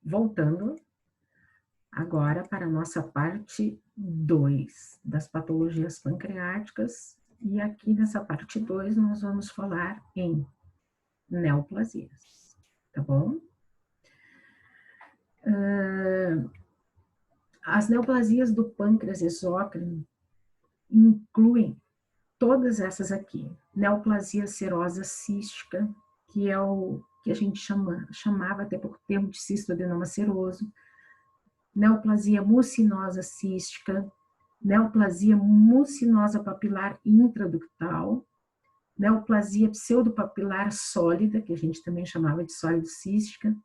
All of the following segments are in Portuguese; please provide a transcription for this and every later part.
voltando agora para a nossa parte 2 das patologias pancreáticas, e aqui nessa parte 2 nós vamos falar em neoplasias, tá bom? As neoplasias do pâncreas exócrino incluem todas essas aqui: neoplasia serosa cística, que é o que a gente chamava até pouco tempo de cistoadenoma seroso, neoplasia mucinosa cística, neoplasia mucinosa papilar intraductal, neoplasia pseudopapilar sólida, que a gente também chamava de sólido cística,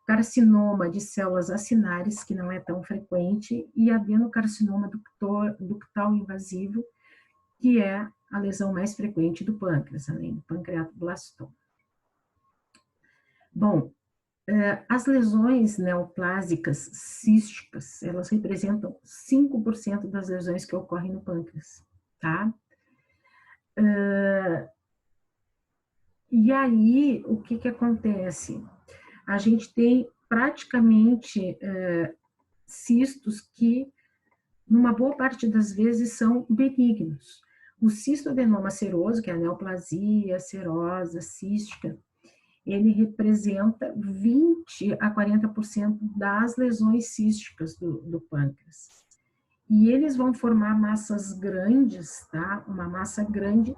carcinoma de células acinares, que não é tão frequente, e adenocarcinoma ductal invasivo, que é a lesão mais frequente do pâncreas, além do pancreatoblastoma. Bom, as lesões neoplásicas císticas, elas representam 5% das lesões que ocorrem no pâncreas, tá? E aí, o que acontece? A gente tem praticamente cistos que, numa boa parte das vezes, são benignos. O cistoadenoma seroso, que é a neoplasia serosa cística, ele representa 20 a 40% das lesões císticas do pâncreas. E eles vão formar massas grandes, tá? Uma massa grande,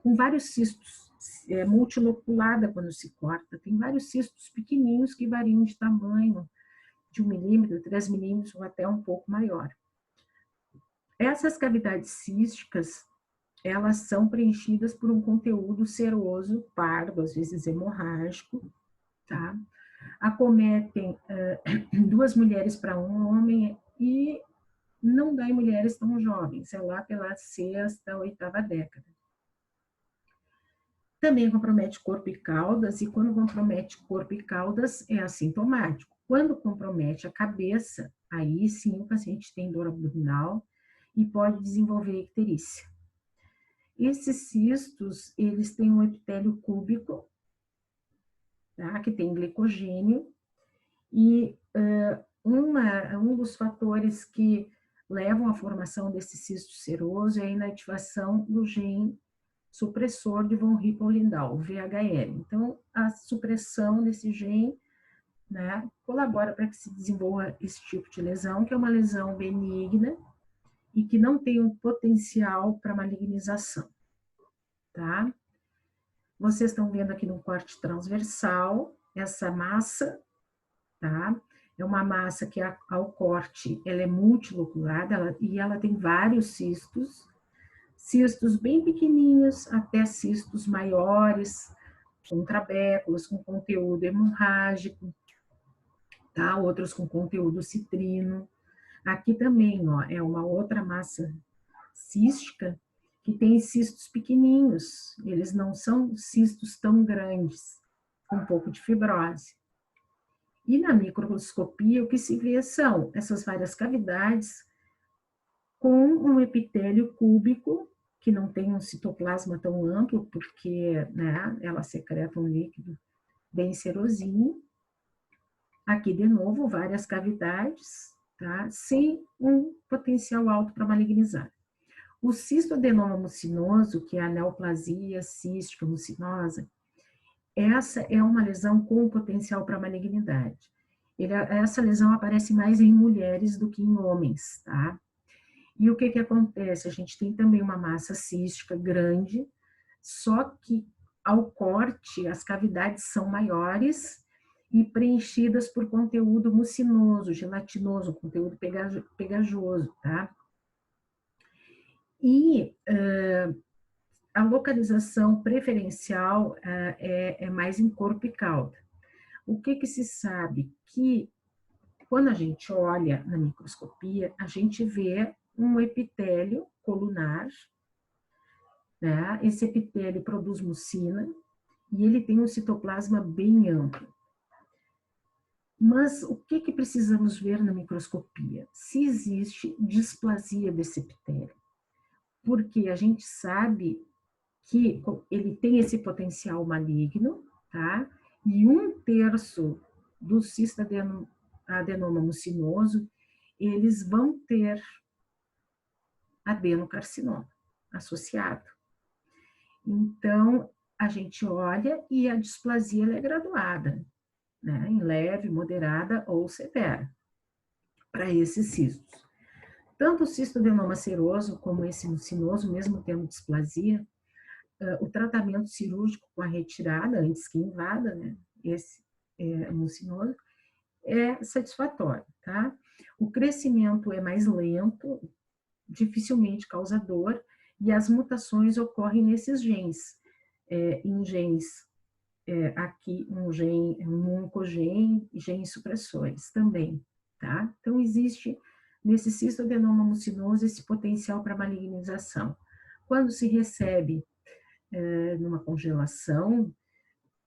com vários cistos, multiloculada quando se corta. Tem vários cistos pequenininhos que variam de tamanho, de 1 milímetro, 3 milímetros ou até um pouco maior. Essas cavidades císticas, elas são preenchidas por um conteúdo seroso, pardo, às vezes hemorrágico, tá? Acometem 2 mulheres para um homem e não dá em mulheres tão jovens, é lá pela 6ª, 8ª década. Também compromete corpo e caudas, e quando compromete corpo e caudas é assintomático. Quando compromete a cabeça, aí sim o paciente tem dor abdominal e pode desenvolver icterícia. Esses cistos, eles têm um epitélio cúbico, tá, que tem glicogênio, e um dos fatores que levam à formação desse cisto seroso é a inativação do gene supressor de von Hippel-Lindau, o VHL. Então, a supressão desse gene, né, colabora para que se desenvolva esse tipo de lesão, que é uma lesão benigna e que não tem um potencial para malignização, tá? Vocês estão vendo aqui no corte transversal essa massa, tá? É uma massa que ao corte ela é multiloculada e ela tem vários cistos bem pequenininhos até cistos maiores, com trabéculas, com conteúdo hemorrágico, tá? Outros com conteúdo citrino. Aqui também, ó, é uma outra massa cística que tem cistos pequenininhos, eles não são cistos tão grandes, com um pouco de fibrose. E na microscopia, o que se vê são essas várias cavidades com um epitélio cúbico, que não tem um citoplasma tão amplo, porque, né, ela secreta um líquido bem serosinho. Aqui, de novo, várias cavidades, tá? Sem um potencial alto para malignizar. O cistoadenoma mucinoso, que é a neoplasia cística mucinosa, essa é uma lesão com potencial para malignidade. Essa lesão aparece mais em mulheres do que em homens, tá? E o que acontece? A gente tem também uma massa cística grande, só que ao corte as cavidades são maiores e preenchidas por conteúdo mucinoso, gelatinoso, conteúdo pegajoso, tá? E a localização preferencial é mais em corpo e cauda. O que se sabe? Que quando a gente olha na microscopia, a gente vê um epitélio colunar, né? Esse epitélio produz mucina e ele tem um citoplasma bem amplo. Mas o que precisamos ver na microscopia? Se existe displasia desse epitélio. Porque a gente sabe que ele tem esse potencial maligno, tá? E 1/3 do cistadenoma mucinoso, eles vão ter adenocarcinoma associado. Então, a gente olha e a displasia é graduada, né, em leve, moderada ou severa, para esses cistos. Tanto o cistadenoma seroso como esse mucinoso, mesmo tendo displasia, o tratamento cirúrgico com a retirada, antes que invada, né, esse mucinoso, é satisfatório, tá? O crescimento é mais lento, dificilmente causa dor, e as mutações ocorrem nesses genes, em genes, aqui um oncogene, genes supressores também, tá? Então, existe nesse cistadenoma mucinoso esse potencial para malignização. Quando se recebe numa congelação,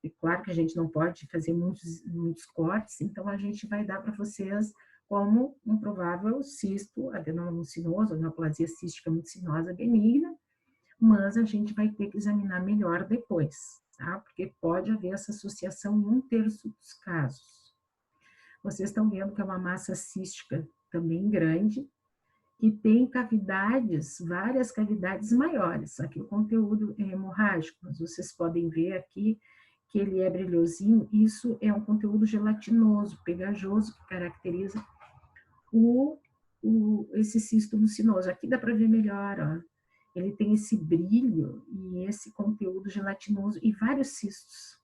é claro que a gente não pode fazer muitos cortes, então a gente vai dar para vocês como um provável cisto adenoma mucinoso, neoplasia cística mucinosa benigna, mas a gente vai ter que examinar melhor depois, tá? Porque pode haver essa associação em 1/3 dos casos. Vocês estão vendo que é uma massa cística também grande, que tem cavidades, várias cavidades maiores. Aqui o conteúdo é hemorrágico, mas vocês podem ver aqui que ele é brilhosinho. Isso é um conteúdo gelatinoso, pegajoso, que caracteriza esse cisto mucinoso. Aqui dá para ver melhor, ó. Ele tem esse brilho e esse conteúdo gelatinoso e vários cistos.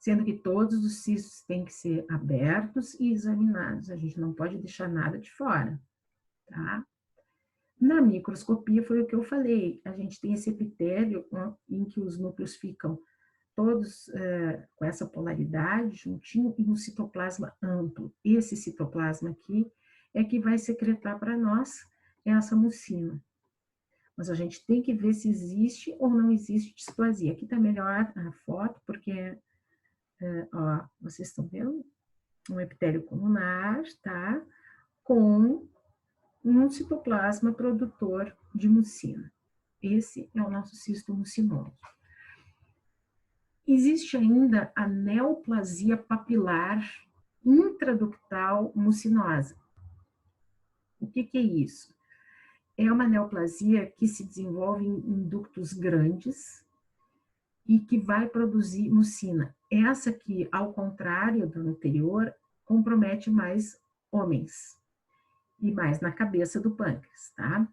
Sendo que todos os cistos têm que ser abertos e examinados. A gente não pode deixar nada de fora, tá? Na microscopia foi o que eu falei. A gente tem esse epitélio em que os núcleos ficam todos com essa polaridade juntinho e um citoplasma amplo. Esse citoplasma aqui é que vai secretar para nós essa mucina. Mas a gente tem que ver se existe ou não existe displasia. Aqui está melhor a foto, porque, ó, vocês estão vendo? Um epitélio colunar, tá? Com um citoplasma produtor de mucina. Esse é o nosso cisto mucinoso. Existe ainda a neoplasia papilar intraductal mucinosa. O que é isso? É uma neoplasia que se desenvolve em ductos grandes e que vai produzir mucina. Essa aqui, ao contrário do anterior, compromete mais homens e mais na cabeça do pâncreas, tá?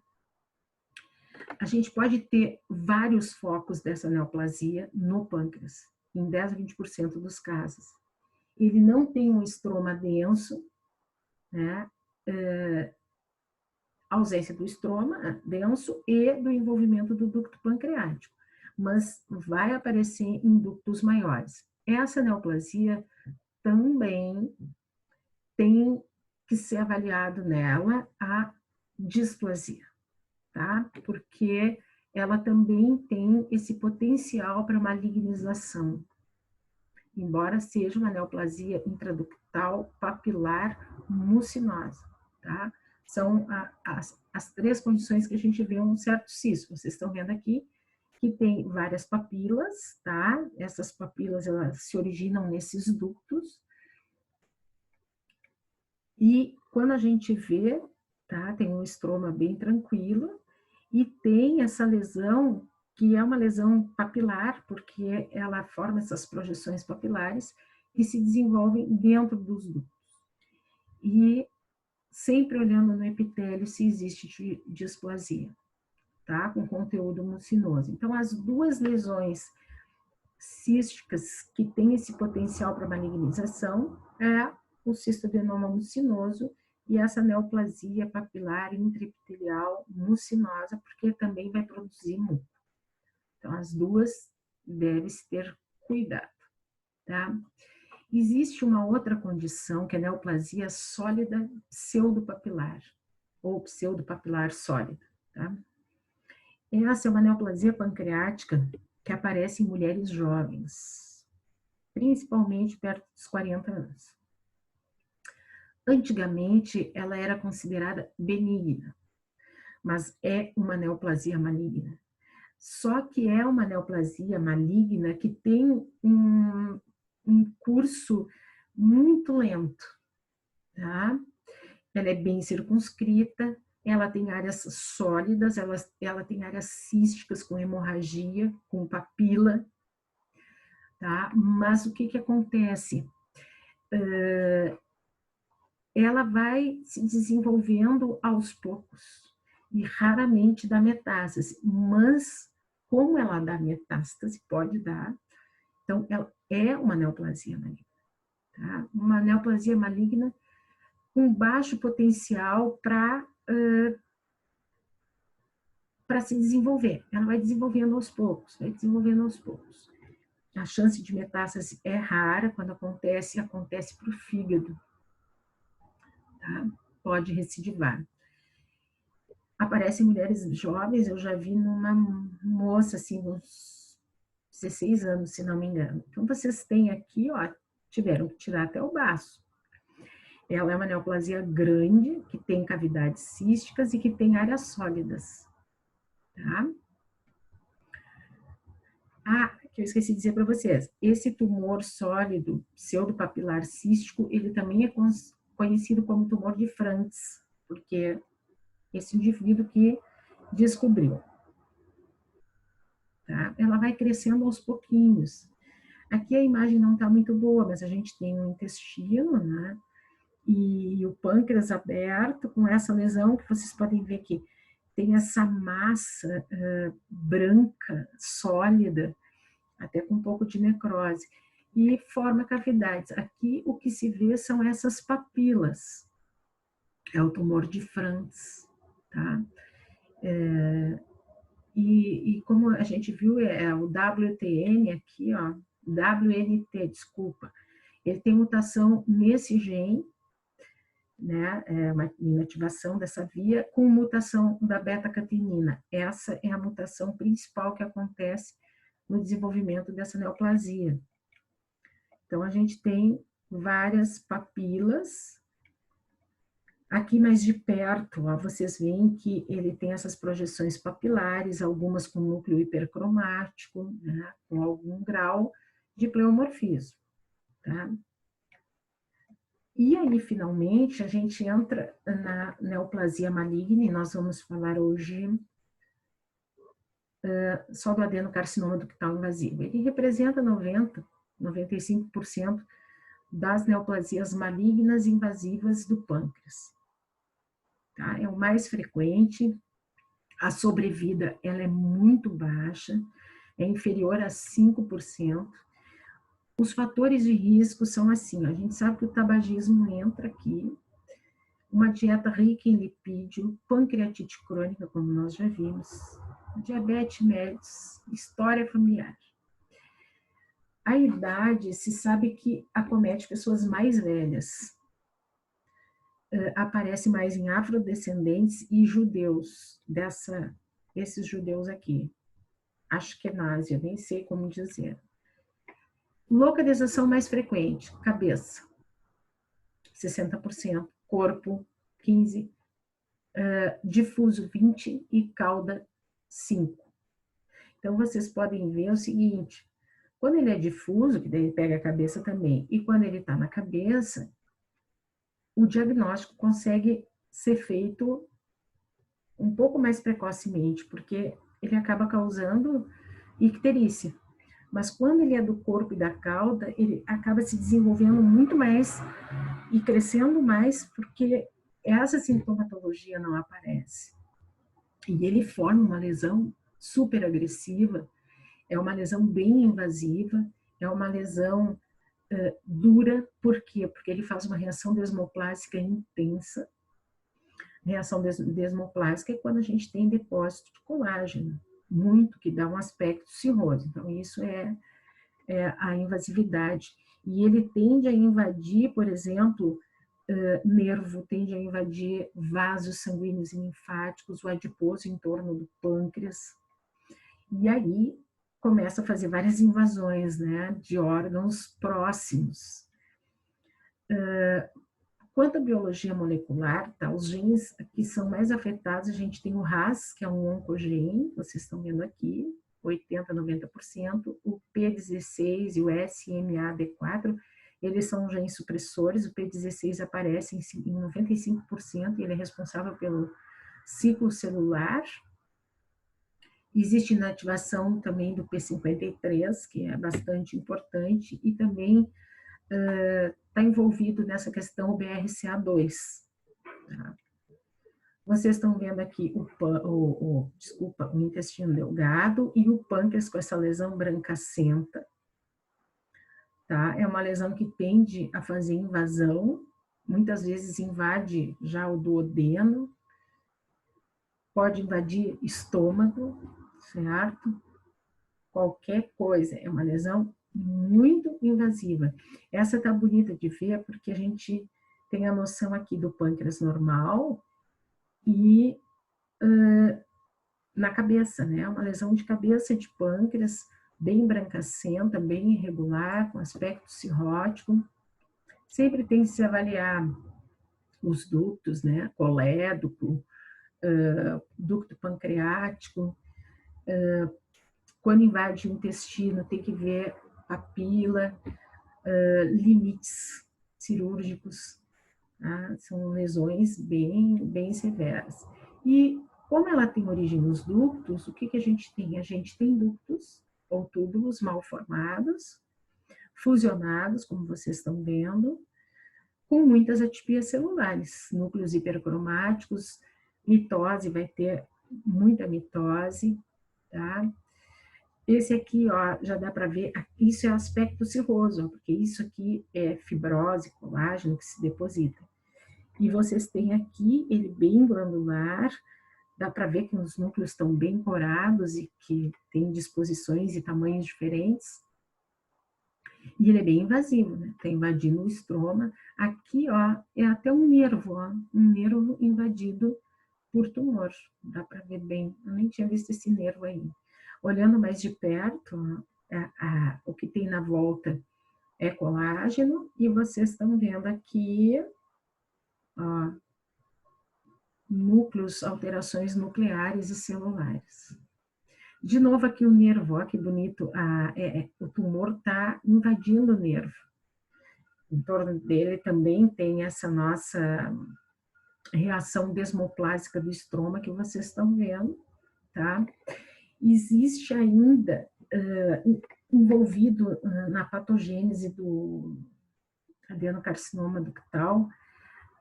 A gente pode ter vários focos dessa neoplasia no pâncreas, em 10 a 20% dos casos. Ele não tem um estroma denso, né? Ausência do estroma denso e do envolvimento do ducto pancreático, mas vai aparecer em ductos maiores. Essa neoplasia também tem que ser avaliado nela a displasia, tá? Porque ela também tem esse potencial para malignização, embora seja uma neoplasia intraductal papilar mucinosa, tá? São as 3 condições que a gente vê um certo cisto. Vocês estão vendo aqui que tem várias papilas, tá? Essas papilas, elas se originam nesses ductos. E quando a gente vê, tá? Tem um estroma bem tranquilo e tem essa lesão, que é uma lesão papilar, porque ela forma essas projeções papilares que se desenvolvem dentro dos ductos. E sempre olhando no epitélio se existe displasia, tá? Com conteúdo mucinoso. Então, as 2 lesões císticas que têm esse potencial para malignização é o cistadenoma mucinoso e essa neoplasia papilar intraepitelial mucinosa, porque também vai produzir muco. Então, as 2 deve-se ter cuidado, tá? Existe uma outra condição, que é a neoplasia sólida pseudopapilar, ou pseudopapilar sólida, tá? Essa é uma neoplasia pancreática que aparece em mulheres jovens, principalmente perto dos 40 anos. Antigamente, ela era considerada benigna, mas é uma neoplasia maligna. Só que é uma neoplasia maligna que tem um curso muito lento, tá? Ela é bem circunscrita, ela tem áreas sólidas, ela tem áreas císticas com hemorragia, com papila, tá? Mas o que que acontece? Ela vai se desenvolvendo aos poucos e raramente dá metástase, mas como ela dá metástase, pode dar, então ela é uma neoplasia maligna, tá? Uma neoplasia maligna com baixo potencial para se desenvolver. Ela vai desenvolvendo aos poucos, vai desenvolvendo aos poucos. A chance de metástase é rara, quando acontece para o fígado, tá? Pode recidivar. Aparecem mulheres jovens, eu já vi numa moça, assim, uns 16 anos, se não me engano. Então, vocês têm aqui, ó, tiveram que tirar até o baço. Ela é uma neoplasia grande, que tem cavidades císticas e que tem áreas sólidas, tá? Ah, que eu esqueci de dizer para vocês, esse tumor sólido, pseudopapilar cístico, ele também é conhecido como tumor de Franz, porque esse indivíduo que descobriu, tá? Ela vai crescendo aos pouquinhos. Aqui a imagem não está muito boa, mas a gente tem um intestino, né? E o pâncreas aberto com essa lesão que vocês podem ver que tem essa massa branca, sólida, até com um pouco de necrose, e forma cavidades. Aqui o que se vê são essas papilas, é o tumor de Franz, tá? E como a gente viu, é o WTN aqui, ó, WNT, desculpa, ele tem mutação nesse gene, né, uma inativação dessa via, com mutação da beta-catenina. Essa é a mutação principal que acontece no desenvolvimento dessa neoplasia. Então, a gente tem várias papilas. Aqui mais de perto, ó, vocês veem que ele tem essas projeções papilares, algumas com núcleo hipercromático, né, com algum grau de pleomorfismo, tá? E aí, finalmente, a gente entra na neoplasia maligna, e nós vamos falar hoje só do adenocarcinoma ductal invasivo. Ele representa 95% das neoplasias malignas invasivas do pâncreas. Tá? É o mais frequente, a sobrevida ela é muito baixa, é inferior a 5%. Os fatores de risco são assim, a gente sabe que o tabagismo entra aqui, uma dieta rica em lipídio, pancreatite crônica, como nós já vimos, diabetes mellitus, história familiar. A idade, se sabe que acomete pessoas mais velhas. Aparece mais em afrodescendentes e judeus, esses judeus aqui. Ashkenazi, nem sei como dizer. Localização mais frequente, cabeça, 60%, corpo, 15%, difuso, 20% e cauda, 5%. Então, vocês podem ver o seguinte, quando ele é difuso, que daí ele pega a cabeça também, e quando ele está na cabeça, o diagnóstico consegue ser feito um pouco mais precocemente, porque ele acaba causando icterícia. Mas quando ele é do corpo e da cauda, ele acaba se desenvolvendo muito mais e crescendo mais, porque essa sintomatologia não aparece. E ele forma uma lesão super agressiva, é uma lesão bem invasiva, é uma lesão dura, por quê? Porque ele faz uma reação desmoplásica intensa. Reação desmoplásica é quando a gente tem depósito de colágeno, muito, que dá um aspecto cirrose. Então, isso é a invasividade. E ele tende a invadir, por exemplo, nervo, tende a invadir vasos sanguíneos e linfáticos, o adiposo em torno do pâncreas. E aí começa a fazer várias invasões, né, de órgãos próximos. Quanto à biologia molecular, tá, os genes que são mais afetados, a gente tem o RAS, que é um oncogene, vocês estão vendo aqui, 80% a 90%, o P16 e o SMAD4, Eles são genes supressores, o P16 aparece em 95%, e ele é responsável pelo ciclo celular. Existe inativação também do P53, que é bastante importante, e também está envolvido nessa questão o BRCA2. Tá? Vocês estão vendo aqui o intestino delgado e o pâncreas com essa lesão brancacenta. Tá? É uma lesão que tende a fazer invasão, muitas vezes invade já o duodeno, pode invadir estômago, certo? Qualquer coisa, é uma lesão muito invasiva. Essa tá bonita de ver porque a gente tem a noção aqui do pâncreas normal e na cabeça, né? Uma lesão de cabeça de pâncreas, bem brancacenta, bem irregular, com aspecto cirrótico. Sempre tem que se avaliar os ductos, né? Colédoco, ducto pancreático. Quando invade o intestino, tem que ver papila, limites cirúrgicos. Tá? São lesões bem severas. E como ela tem origem nos ductos, o que a gente tem? A gente tem ductos ou túbulos mal formados, fusionados, como vocês estão vendo, com muitas atipias celulares, núcleos hipercromáticos, mitose, vai ter muita mitose, tá? Esse aqui, ó, já dá para ver, isso é o aspecto cirroso, porque isso aqui é fibrose, colágeno que se deposita. E vocês têm aqui ele bem glandular, dá para ver que os núcleos estão bem corados e que tem disposições e tamanhos diferentes. E ele é bem invasivo, né? Está invadindo o estroma. Aqui, ó, é até um nervo, ó, um nervo invadido por tumor. Dá para ver bem. Eu nem tinha visto esse nervo aí. Olhando mais de perto, ó, o que tem na volta é colágeno e vocês estão vendo aqui, ó, núcleos, alterações nucleares e celulares. De novo aqui o nervo, ó, que bonito, o tumor está invadindo o nervo. Em torno dele também tem essa nossa reação desmoplásica do estroma que vocês estão vendo, tá? Existe ainda envolvido na patogênese do adenocarcinoma ductal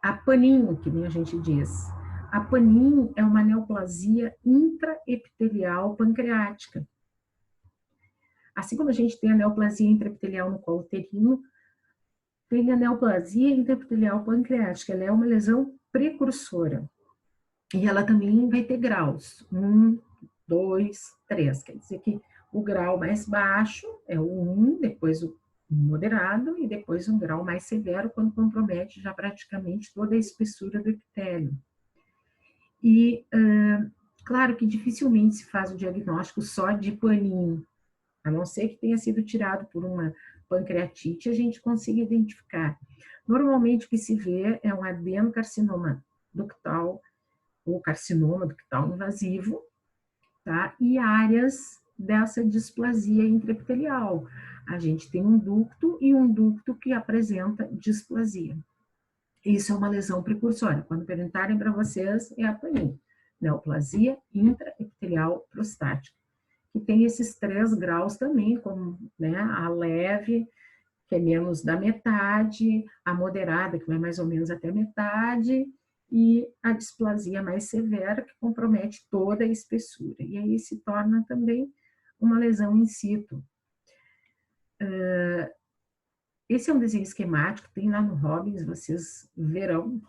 a paninho, que nem a gente diz. A paninho é uma neoplasia intraepitelial pancreática. Assim como a gente tem a neoplasia intraepitelial no colo uterino, tem a neoplasia intraepitelial pancreática. Ela é uma lesão precursora. E ela também vai ter graus. 1, 2, 3. Quer dizer que o grau mais baixo é o 1, depois o moderado e depois um grau mais severo, quando compromete já praticamente toda a espessura do epitélio. E, claro que dificilmente se faz o diagnóstico só de paninho, a não ser que tenha sido tirado por uma pancreatite, a gente consiga identificar. Normalmente o que se vê é um adenocarcinoma ductal, ou carcinoma ductal invasivo, tá? E áreas dessa displasia intraepitelial. A gente tem um ducto e um ducto que apresenta displasia. Isso é uma lesão precursora. Quando perguntarem para vocês, é a paninho. Neoplasia intraepitelial prostática. Que tem esses 3 graus também, como, né, a leve, que é menos da metade, a moderada, que vai mais ou menos até metade, e a displasia mais severa, que compromete toda a espessura. E aí se torna também uma lesão in situ. Esse é um desenho esquemático, tem lá no Robbins, vocês verão,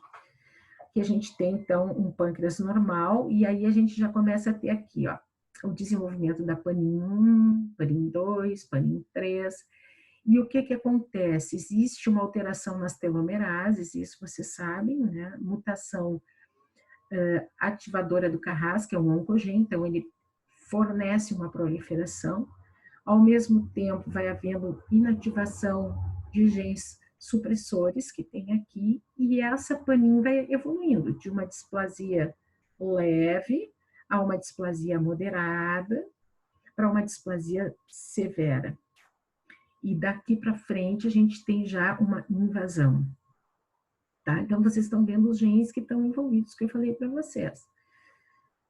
que a gente tem, então, um pâncreas normal, e aí a gente já começa a ter aqui, ó, o desenvolvimento da paninho 1, paninho 2, paninho 3, e o que acontece? Existe uma alteração nas telomerases, isso vocês sabem, né? Mutação ativadora do Carras, que é um oncogene, então ele fornece uma proliferação. Ao mesmo tempo, vai havendo inativação de genes supressores que tem aqui, e essa paninho vai evoluindo de uma displasia leve a uma displasia moderada para uma displasia severa. e daqui para frente a gente tem já uma invasão. Tá? Então, vocês estão vendo os genes que estão envolvidos, que eu falei para vocês.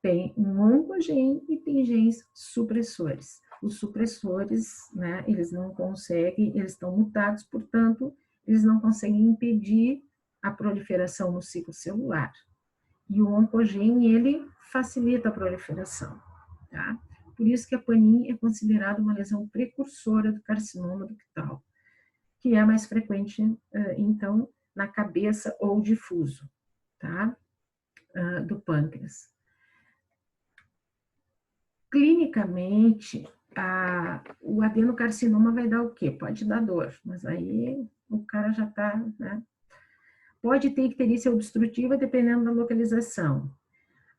Tem um oncogene e tem genes supressores. Os supressores, né, eles não conseguem, eles estão mutados, portanto, eles não conseguem impedir a proliferação no ciclo celular. E o oncogene, ele facilita a proliferação, tá? Por isso que a panin é considerada uma lesão precursora do carcinoma ductal, que é mais frequente, então, na cabeça ou difuso, tá? Do pâncreas. Clinicamente, o adenocarcinoma vai dar o quê? Pode dar dor, mas aí o cara já está, né? Pode ter icterícia obstrutiva dependendo da localização.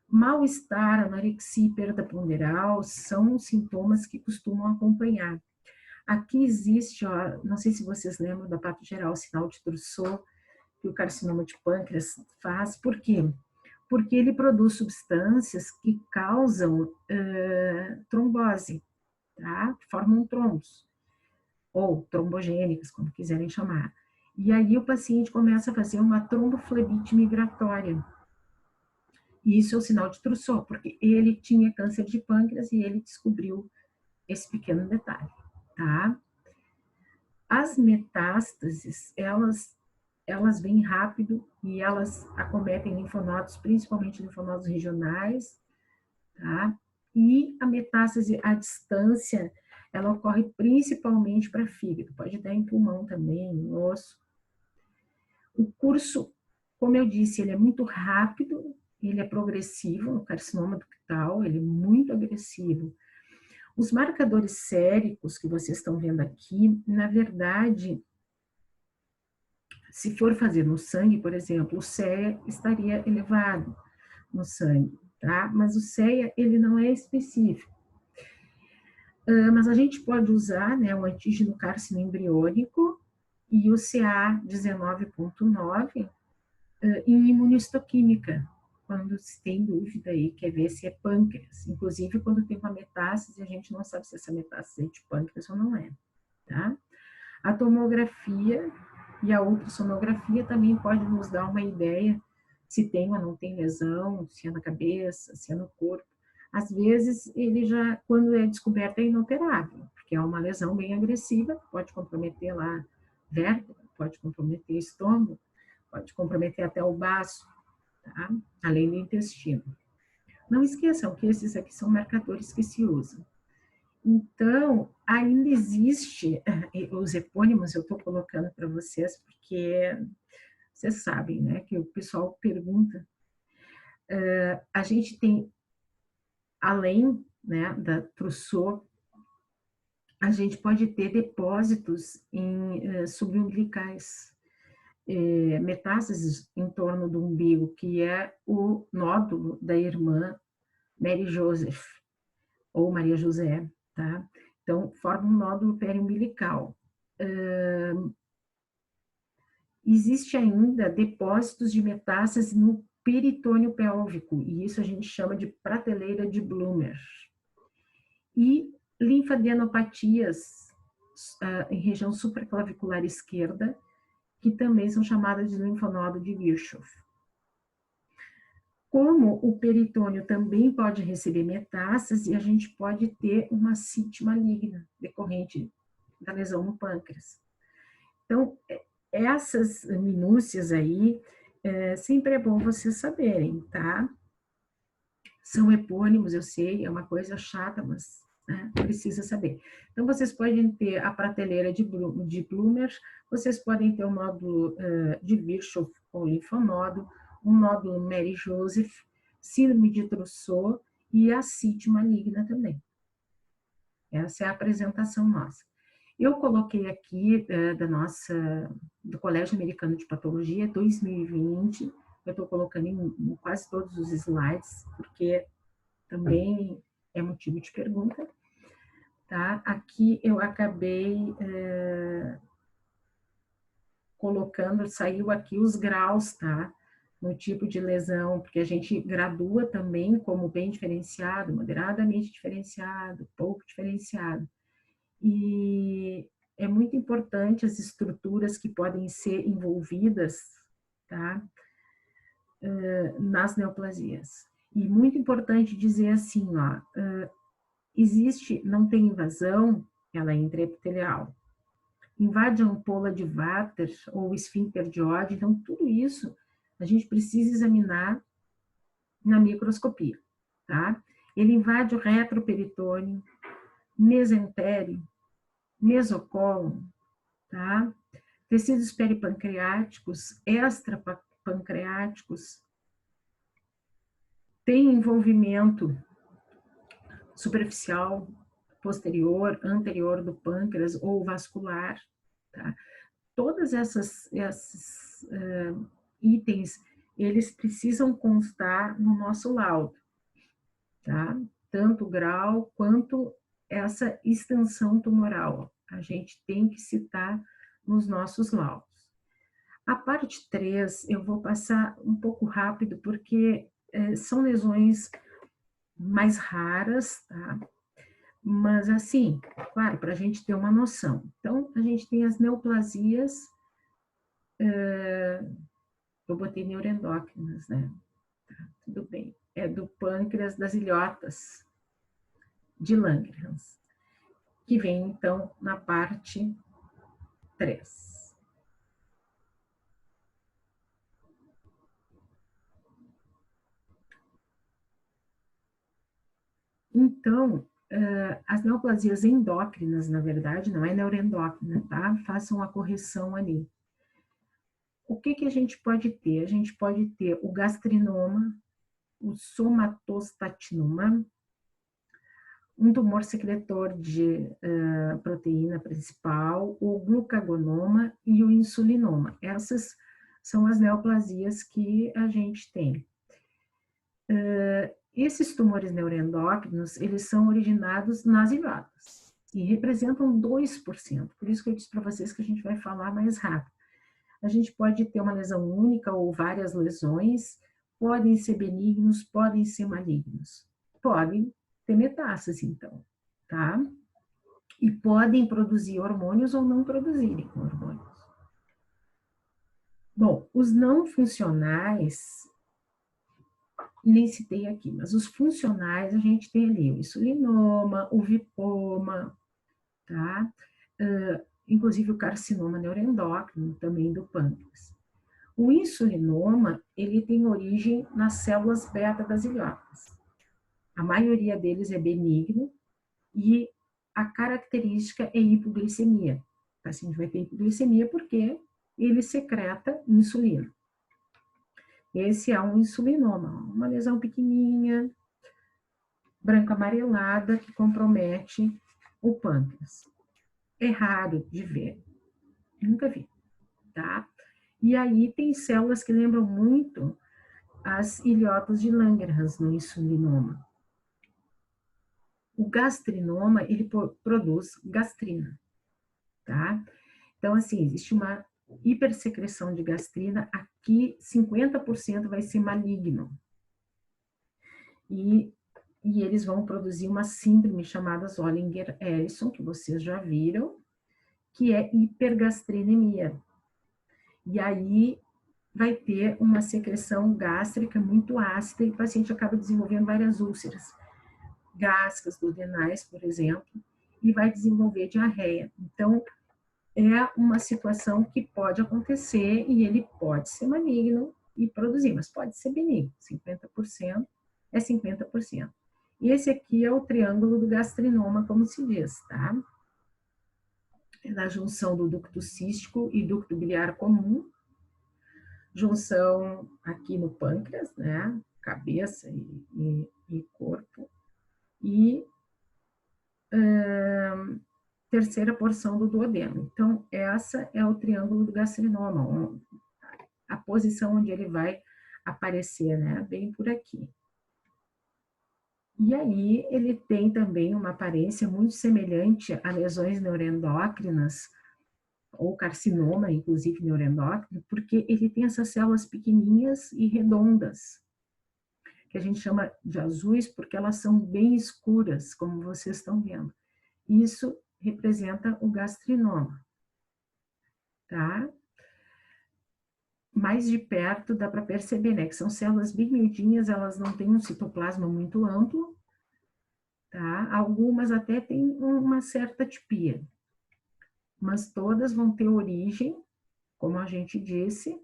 Mal-estar, anorexia e perda ponderal são sintomas que costumam acompanhar. Aqui existe, ó, não sei se vocês lembram da patogeral sinal de Trousseau, que o carcinoma de pâncreas faz, por quê? Porque ele produz substâncias que causam trombose, tá? Formam trombos, ou trombogênicas, como quiserem chamar. E aí o paciente começa a fazer uma tromboflebite migratória. E isso é o sinal de Trousseau, porque ele tinha câncer de pâncreas e ele descobriu esse pequeno detalhe, tá? As metástases, elas vêm rápido e elas acometem linfonodos, principalmente linfonodos regionais, tá? E a metástase à distância, ela ocorre principalmente para fígado, pode dar em pulmão também, em osso. O curso, como eu disse, ele é muito rápido, ele é progressivo no carcinoma ductal, ele é muito agressivo. Os marcadores séricos que vocês estão vendo aqui, na verdade, se for fazer no sangue, por exemplo, o CEA estaria elevado no sangue, tá? Mas o CEA, ele não é específico. Mas a gente pode usar, né, o antígeno carcinoembriônico e o CA19.9 em imunistoquímica, quando se tem dúvida aí, quer ver se é pâncreas. Inclusive, quando tem uma metástase, a gente não sabe se essa metástase é de pâncreas ou não é, tá? A tomografia e a ultrassonografia também pode nos dar uma ideia se tem ou não tem lesão, se é na cabeça, se é no corpo. Às vezes, ele já, quando é descoberto, é inoperável, porque é uma lesão bem agressiva, pode comprometer lá vértebra, pode comprometer estômago, pode comprometer até o baço, tá? Além do intestino. Não esqueçam que esses aqui são marcadores que se usam. Então, ainda existe, os epônimos eu estou colocando para vocês, porque vocês sabem, né, que o pessoal pergunta. A gente tem, além, né, da Trousseau, a gente pode ter depósitos em subumbilicais, metástases em torno do umbigo, que é o nódulo da irmã Mary Joseph, ou Maria José, tá? Então, forma um nódulo periumbilical. Existe ainda depósitos de metástase no peritônio pélvico, e isso a gente chama de prateleira de Blumer. E linfadenopatias em região supraclavicular esquerda, que também são chamadas de linfonodo de Virchow. Como o peritônio também pode receber metástase, a gente pode ter uma ascite maligna decorrente da lesão no pâncreas. Então, essas minúcias aí, sempre é bom vocês saberem, tá? São epônimos, eu sei, é uma coisa chata, mas precisa saber. Então, vocês podem ter a prateleira de Blumer, vocês podem ter o nódulo de Virchow com linfonodo, um nódulo Mary Joseph, síndrome de Trousseau e ascite maligna também. Essa é a apresentação nossa. Eu coloquei aqui do Colégio Americano de Patologia 2020, eu estou colocando em quase todos os slides, porque também é motivo de pergunta, tá? Aqui eu acabei colocando, saiu aqui os graus, tá? No tipo de lesão, porque a gente gradua também como bem diferenciado, moderadamente diferenciado, pouco diferenciado. E é muito importante as estruturas que podem ser envolvidas, tá? Nas neoplasias. E muito importante dizer assim, ó, existe, não tem invasão, ela é intraepitelial. Invade a ampola de Vater ou esfíncter de Oddi, então tudo isso a gente precisa examinar na microscopia, tá? Ele invade o retroperitônio, mesentério, mesocólon, tá? Tecidos peripancreáticos, extrapancreáticos, tem envolvimento superficial, posterior, anterior do pâncreas ou vascular, tá? Todas esses itens, eles precisam constar no nosso laudo, tá? Tanto o grau quanto essa extensão tumoral. A gente tem que citar nos nossos laudos. A parte 3, eu vou passar um pouco rápido, porque são lesões mais raras, tá? Mas assim, claro, para a gente ter uma noção. Então, a gente tem as neoplasias, eu botei neuroendócrinas, né? Tá, tudo bem. É do pâncreas das ilhotas de Langerhans, que vem então na parte 3. Então, as neoplasias endócrinas, na verdade, não é neuroendócrina, tá? Façam a correção ali. O que que a gente pode ter? A gente pode ter o gastrinoma, o somatostatinoma, um tumor secretor de proteína principal, o glucagonoma e o insulinoma. Essas são as neoplasias que a gente tem. Esses tumores neuroendócrinos, eles são originados nas ilhotas e representam 2%. Por isso que eu disse para vocês que a gente vai falar mais rápido. A gente pode ter uma lesão única ou várias lesões, podem ser benignos, podem ser malignos. Podem ter metástase, então, tá? E podem produzir hormônios ou não produzirem hormônios. Bom, os não funcionais, nem citei aqui, mas os funcionais a gente tem ali o insulinoma, o vipoma, tá? Inclusive o carcinoma neuroendócrino também do pâncreas. O insulinoma, ele tem origem nas células beta das ilhotas. A maioria deles é benigno e a característica é hipoglicemia. O paciente vai ter hipoglicemia porque ele secreta insulina. Esse é um insulinoma, uma lesão pequenininha, branco-amarelada, que compromete o pâncreas. É raro de ver, nunca vi, tá? E aí tem células que lembram muito as ilhotas de Langerhans no insulinoma. O gastrinoma, ele produz gastrina, tá? Então, assim, existe uma hipersecreção de gastrina, aqui 50% vai ser maligno. E eles vão produzir uma síndrome chamada Zollinger-Ellison, que vocês já viram, que é hipergastrinemia. E aí vai ter uma secreção gástrica muito ácida e o paciente acaba desenvolvendo várias úlceras gástricas, duodenais, por exemplo, e vai desenvolver diarreia. Então, é uma situação que pode acontecer e ele pode ser maligno e produzir, mas pode ser benigno, 50% é 50%. E esse aqui é o triângulo do gastrinoma, como se diz, tá? É na junção do ducto cístico e ducto biliar comum, junção aqui no pâncreas, né? Cabeça e corpo. E terceira porção do duodeno. Então, essa é o triângulo do gastrinoma, a posição onde ele vai aparecer, né? Bem por aqui. E aí, ele tem também uma aparência muito semelhante a lesões neuroendócrinas, ou carcinoma, inclusive neuroendócrino, porque ele tem essas células pequenininhas e redondas, que a gente chama de azuis, porque elas são bem escuras, como vocês estão vendo. Isso representa o gastrinoma, tá? Mais de perto dá para perceber, né, que são células bem miudinhas, elas não têm um citoplasma muito amplo, tá? Algumas até têm uma certa atipia, mas todas vão ter origem, como a gente disse,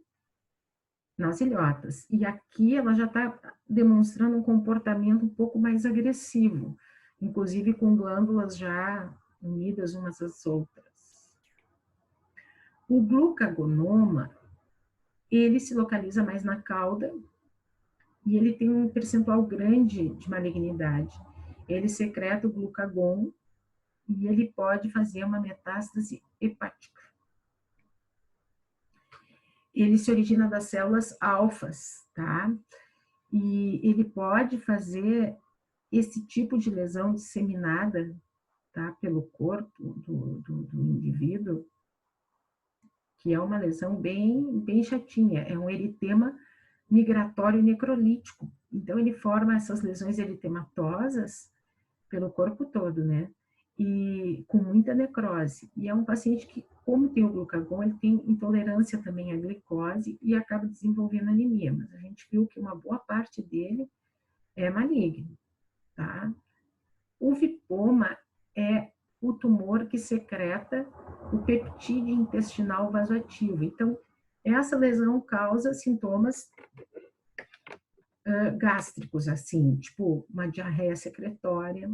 nas ilhotas. E aqui ela já está demonstrando um comportamento um pouco mais agressivo, inclusive com glândulas já unidas umas às outras. O glucagonoma, ele se localiza mais na cauda e ele tem um percentual grande de malignidade. Ele secreta o glucagon e ele pode fazer uma metástase hepática. Ele se origina das células alfas, tá? E ele pode fazer esse tipo de lesão disseminada, tá, pelo corpo do indivíduo, que é uma lesão bem chatinha, é um eritema migratório necrolítico. Então, ele forma essas lesões eritematosas pelo corpo todo, né? E com muita necrose. E é um paciente que, como tem o glucagon, ele tem intolerância também à glicose e acaba desenvolvendo anemia. Mas a gente viu que uma boa parte dele é maligno, tá? O vipoma é o tumor que secreta o peptídeo intestinal vasoativo. Então, essa lesão causa sintomas gástricos, assim, tipo uma diarreia secretória,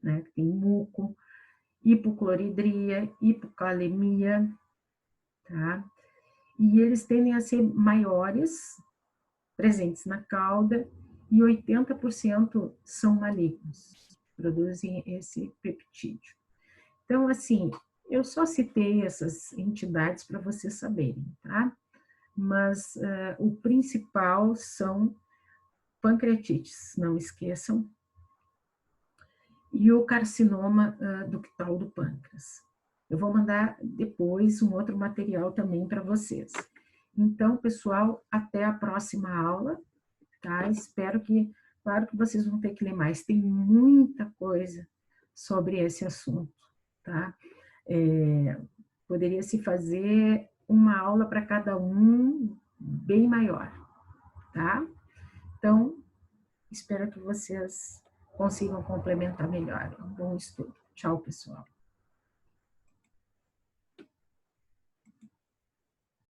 né, que tem muco, hipocloridria, hipocalemia, tá? E eles tendem a ser maiores, presentes na cauda, e 80% são malignos, produzem esse peptídeo. Então, assim, eu só citei essas entidades para vocês saberem, tá? Mas o principal são pancreatites, não esqueçam, e o carcinoma ductal do pâncreas. Eu vou mandar depois um outro material também para vocês. Então, pessoal, até a próxima aula, tá? Espero que, claro que vocês vão ter que ler mais, tem muita coisa sobre esse assunto, tá? Poderia se fazer uma aula para cada um bem maior, tá? Então, espero que vocês consigam complementar melhor. Um bom estudo. Tchau, pessoal.